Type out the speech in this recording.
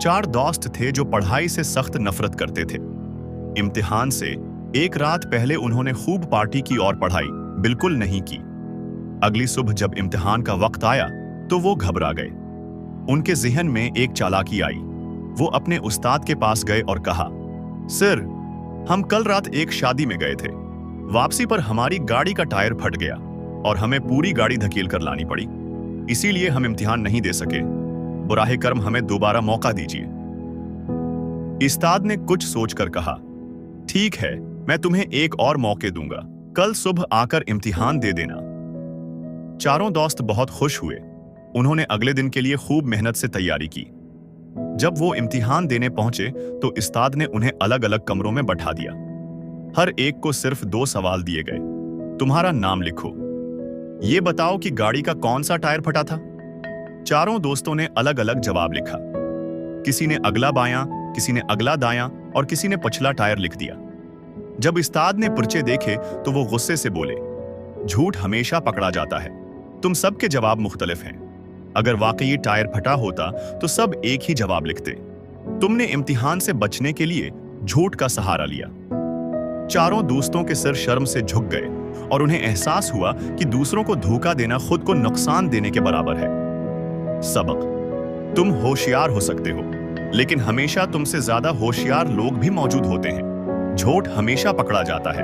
4 दोस्त थे जो पढ़ाई से सख्त नफरत करते थे। इम्तिहान से एक रात पहले उन्होंने खूब पार्टी की और पढ़ाई बिल्कुल नहीं की। अगली सुबह जब इम्तिहान का वक्त आया तो वो घबरा गए। उनके जहन में एक चालाकी आई। वो अपने उस्ताद के पास गए और कहा, सर, हम कल रात एक शादी में गए थे। वापसी पर हमारी गाड़ी का टायर फट गया और हमें पूरी गाड़ी धकेल कर लानी पड़ी। इसीलिए हम इम्तिहान नहीं दे सके। बुराहे कर्म, हमें दोबारा मौका दीजिए। उस्ताद ने कुछ सोचकर कहा, ठीक है, मैं तुम्हें एक और मौके दूंगा। कल सुबह आकर इम्तिहान दे देना। चारों दोस्त बहुत खुश हुए। उन्होंने अगले दिन के लिए खूब मेहनत से तैयारी की। जब वो इम्तिहान देने पहुंचे तो उस्ताद ने उन्हें अलग अलग कमरों में बैठा दिया। हर एक को सिर्फ 2 सवाल दिए गए। तुम्हारा नाम लिखो। ये बताओ कि गाड़ी का कौन सा टायर फटा था। चारों दोस्तों ने अलग अलग जवाब लिखा। किसी ने अगला बायां, किसी ने अगला दायां और किसी ने पिछला टायर लिख दिया। जब उस्ताद ने पर्चे देखे तो वो गुस्से से बोले, झूठ हमेशा पकड़ा जाता है। तुम सबके जवाब मुख्तलिफ हैं। अगर वाकई ये टायर फटा होता तो सब एक ही जवाब लिखते। तुमने इम्तिहान से बचने के लिए झूठ का सहारा लिया। चारों दोस्तों के सिर शर्म से झुक गए और उन्हें एहसास हुआ कि दूसरों को धोखा देना खुद को नुकसान देने के बराबर है। सबक: तुम होशियार हो सकते हो, लेकिन हमेशा तुमसे ज्यादा होशियार लोग भी मौजूद होते हैं। झूठ हमेशा पकड़ा जाता है।